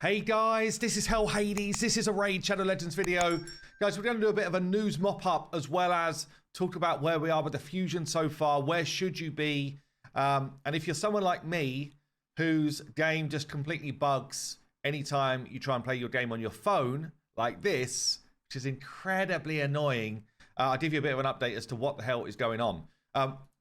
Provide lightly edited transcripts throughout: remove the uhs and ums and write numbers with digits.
Hey guys, this is Hell Hades. This is a Raid Shadow Legends video. Guys, we're going to do a bit of a news mop-up as well as talk about where we are with the fusion so far. Where should you be? And if you're someone like me, whose game just completely bugs anytime you try and play your game on your phone, like this, which is incredibly annoying, I'll give you a bit of an update as to what the hell is going on.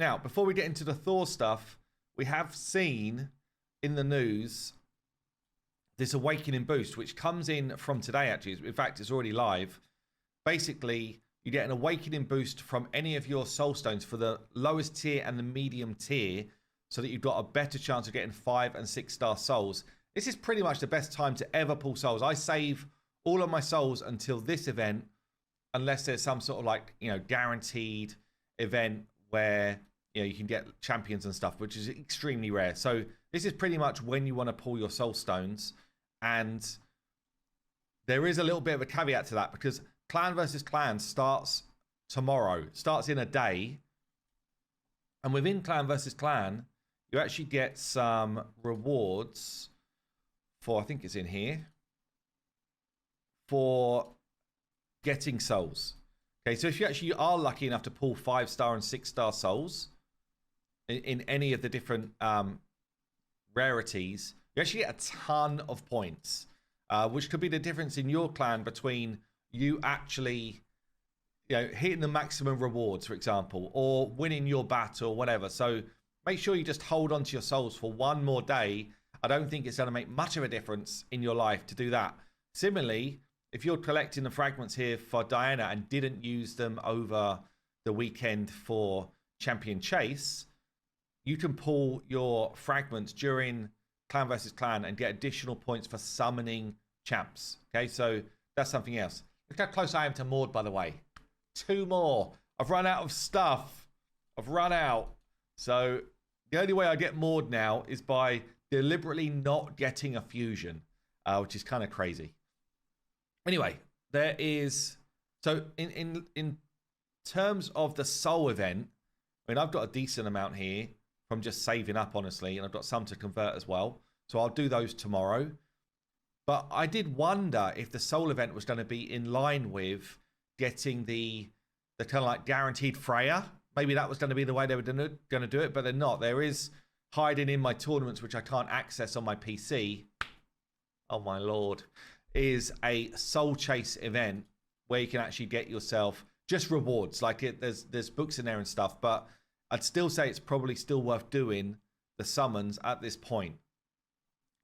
Now, before we get into the Thor stuff, we have seen in the news this awakening boost, which comes in from today, actually. In fact, it's already live. Basically, you get an awakening boost from any of your soul stones for the lowest tier and the medium tier, so that you've got a better chance of getting 5 and 6 star souls. This is pretty much the best time to ever pull souls. I save all of my souls until this event, unless there's some sort of like, guaranteed event where, you can get champions and stuff, which is extremely rare. So this is pretty much when you want to pull your soul stones. And there is a little bit of a caveat to that, because clan versus clan starts tomorrow, starts in a day. And within clan versus clan, you actually get some rewards for, I think it's in here, for getting souls. Okay, so if you actually are lucky enough to pull 5 star and 6 star souls in any of the different rarities, you actually get a ton of points, which could be the difference in your clan between you actually hitting the maximum rewards, for example, or winning your battle or whatever. So make sure you just hold on to your souls for one more day. I don't think it's going to make much of a difference in your life to do that. Similarly, if you're collecting the fragments here for Diana and didn't use them over the weekend for Champion Chase, you can pull your fragments during clan versus clan and get additional points for summoning champs. Okay, so that's something else. Look how close I am to Maud, by the way. 2 more. I've run out of stuff. I've run out. So the only way I get Maud now is by deliberately not getting a fusion, which is kind of crazy. Anyway, there is... So in terms of the soul event, I mean, I've got a decent amount here from just saving up, honestly, and I've got some to convert as well. So I'll do those tomorrow. But I did wonder if the soul event was going to be in line with getting the kind of like guaranteed Freya. Maybe that was going to be the way they were going to do it, but they're not. There is hiding in my tournaments, which I can't access on my PC. Oh my lord. Is a soul chase event where you can actually get yourself just rewards. Like there's books in there and stuff, but I'd still say it's probably still worth doing the summons at this point.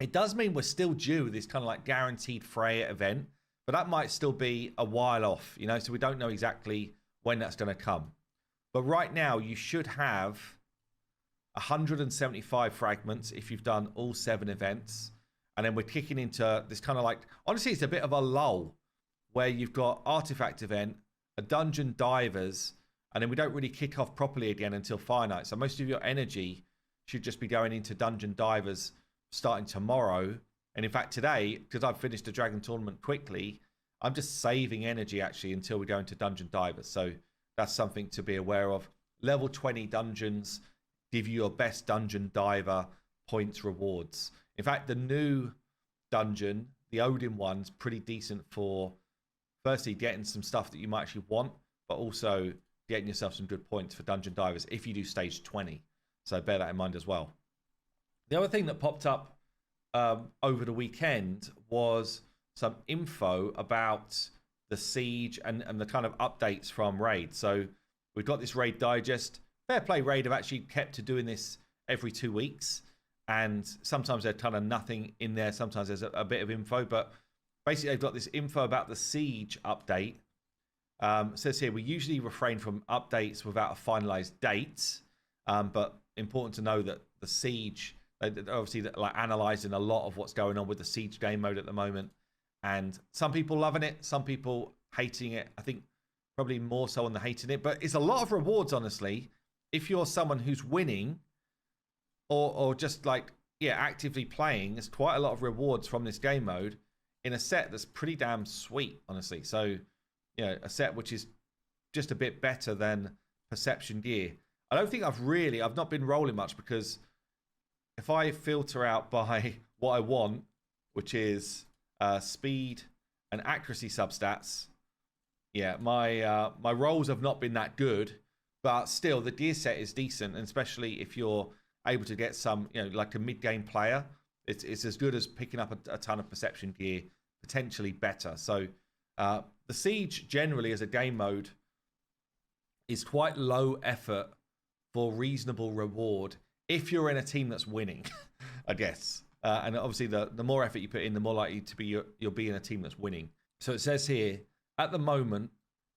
It does mean we're still due this kind of like guaranteed Freya event, but that might still be a while off, so we don't know exactly when that's going to come. But right now, you should have 175 fragments if you've done all 7 events. And then we're kicking into this kind of like, honestly, it's a bit of a lull where you've got artifact event, a dungeon divers, and then we don't really kick off properly again until Fire Night. So most of your energy should just be going into dungeon divers starting tomorrow. And in fact, today, because I've finished the Dragon Tournament quickly, I'm just saving energy actually until we go into dungeon divers. So that's something to be aware of. Level 20 dungeons give you your best dungeon diver points rewards. In fact, the new dungeon, the Odin one's pretty decent for, firstly, getting some stuff that you might actually want, but also getting yourself some good points for dungeon divers if you do stage 20. So bear that in mind as well. The other thing that popped up over the weekend was some info about the siege and the kind of updates from Raid. So we've got this Raid Digest. Fair play, Raid have actually kept to doing this every 2 weeks. And sometimes there's kind of nothing in there. Sometimes there's a bit of info. But basically, they've got this info about the siege update. It says here, we usually refrain from updates without a finalized date. But important to know that the siege, they're obviously like analyzing a lot of what's going on with the siege game mode at the moment. And some people loving it, some people hating it. I think probably more so on the hating it. But it's a lot of rewards, honestly. If you're someone who's winning or just like, actively playing, there's quite a lot of rewards from this game mode in a set that's pretty damn sweet, honestly. So, a set which is just a bit better than Perception Gear. I don't think I've not been rolling much, because if I filter out by what I want, which is speed and accuracy substats. Yeah, my rolls have not been that good, but still the gear set is decent, and especially if you're able to get some, like a mid-game player, it's as good as picking up a ton of perception gear, potentially better. So the Siege generally as a game mode is quite low effort for reasonable reward if you're in a team that's winning, I guess. And obviously the more effort you put in, the more likely to be you'll be in a team that's winning. So it says here, at the moment,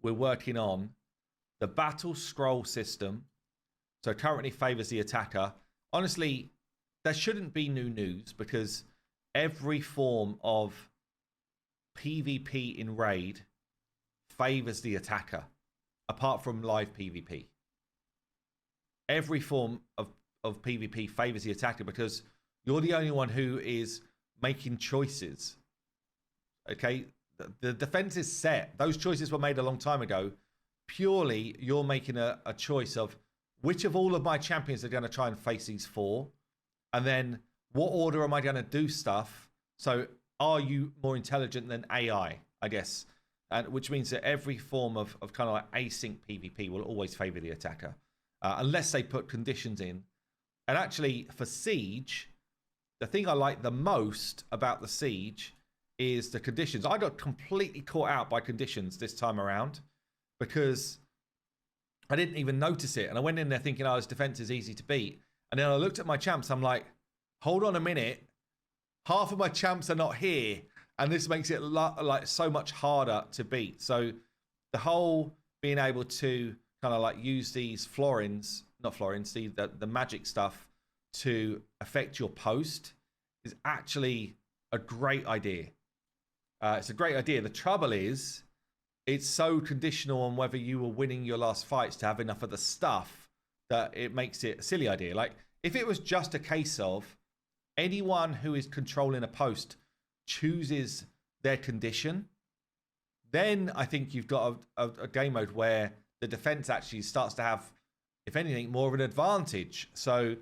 we're working on the battle scroll system. So currently favors the attacker. Honestly, there shouldn't be new news because every form of PvP in Raid favors the attacker, apart from live PvP. Every form of PvP favors the attacker because you're the only one who is making choices. Okay? The defense is set. Those choices were made a long time ago. Purely, you're making a choice of which of all of my champions are going to try and face these 4. And then what order am I going to do stuff? So are you more intelligent than AI, I guess? And which means that every form of kind of like async PvP will always favor the attacker. Unless they put conditions in. And actually, for Siege, the thing I like the most about the Siege is the conditions. I got completely caught out by conditions this time around because I didn't even notice it. And I went in there thinking, this defense is easy to beat. And then I looked at my champs. I'm like, hold on a minute. Half of my champs are not here. And this makes it like so much harder to beat. So the whole being able to kind of like use these the magic stuff to affect your post is actually a great idea. It's a great idea. The trouble is, it's so conditional on whether you were winning your last fights to have enough of the stuff that it makes it a silly idea. Like, if it was just a case of anyone who is controlling a post chooses their condition, then I think you've got a game mode where the defense actually starts to have, if anything, more of an advantage. So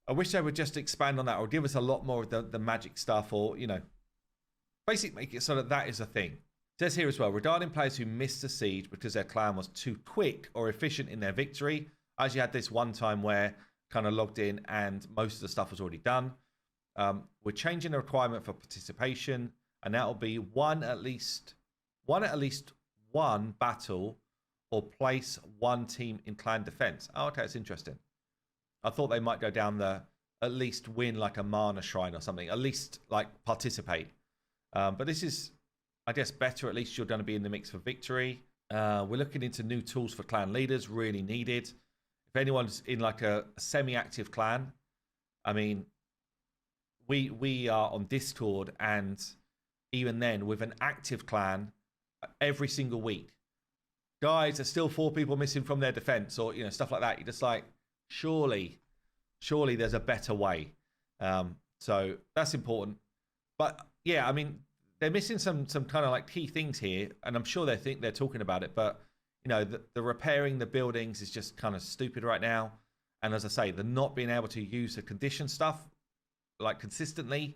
I wish they would just expand on that or give us a lot more of the magic stuff, or, basically make it so that is a thing. It says here as well, regarding players who missed the Siege because their clan was too quick or efficient in their victory, as you had this one time where kind of logged in and most of the stuff was already done. We're changing the requirement for participation, and that will be at least one battle or place one team in clan defense. Oh, okay, it's interesting. I thought they might go down the at least win like a mana shrine or something, at least like participate. But this is, I guess, better. At least you're going to be in the mix for victory. We're looking into new tools for clan leaders, really needed. If anyone's in like a semi-active clan, I mean, we are on Discord, and even then, with an active clan, every single week, guys, there's still 4 people missing from their defense, or stuff like that. You're just like, surely there's a better way. So that's important. But yeah, I mean, they're missing some kind of like key things here, and I'm sure they think they're talking about it, but the repairing the buildings is just kind of stupid right now. And as I say, the not being able to use the condition stuff like consistently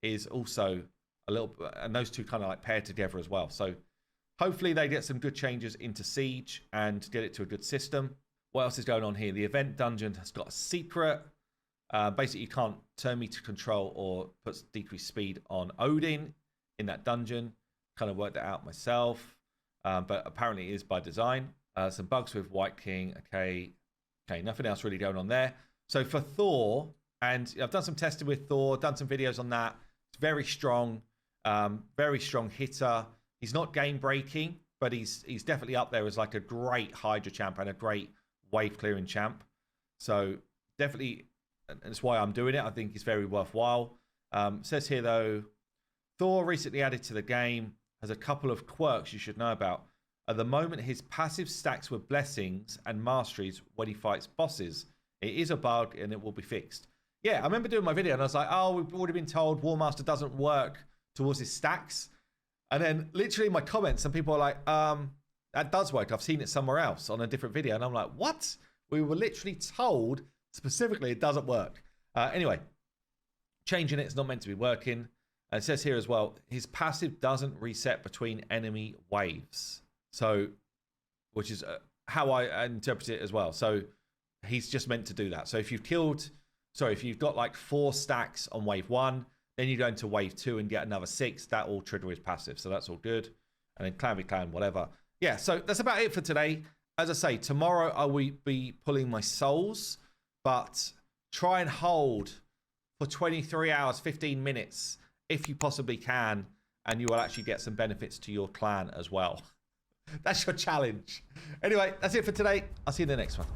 is also a little, and those two kind of like paired together as well. So hopefully they get some good changes into Siege and get it to a good system. What else is going on here? The event dungeon has got a secret. Basically, you can't turn me to control or put decreased speed on Odin in that dungeon. Kind of worked that out myself, but apparently it is by design. Some bugs with White King. Okay, nothing else really going on there. So for Thor, and I've done some testing with Thor, done some videos on that. It's very strong hitter. He's not game breaking, but he's definitely up there as like a great Hydra champ and a great wave clearing champ. So definitely, and that's why I'm doing it. I think it's very worthwhile. Says here though, Thor recently added to the game, has a couple of quirks you should know about. At the moment, his passive stacks with blessings and masteries when he fights bosses. It is a bug and it will be fixed. Yeah, I remember doing my video and I was like, oh, we've already been told Warmaster doesn't work towards his stacks. And then literally in my comments, some people are like, that does work. I've seen it somewhere else on a different video. And I'm like, what? We were literally told specifically it doesn't work. Anyway, changing it's not meant to be working. And it says here as well, his passive doesn't reset between enemy waves. So, which is how I interpret it as well. So he's just meant to do that. So if you've if you've got like 4 stacks on wave 1, then you go into wave 2 and get another 6, that will trigger his passive. So that's all good. And then clan v clan, whatever. Yeah, so that's about it for today. As I say, tomorrow I will be pulling my souls, but try and hold for 23 hours, 15 minutes, if you possibly can, and you will actually get some benefits to your clan as well. That's your challenge. Anyway, that's it for today. I'll see you in the next one.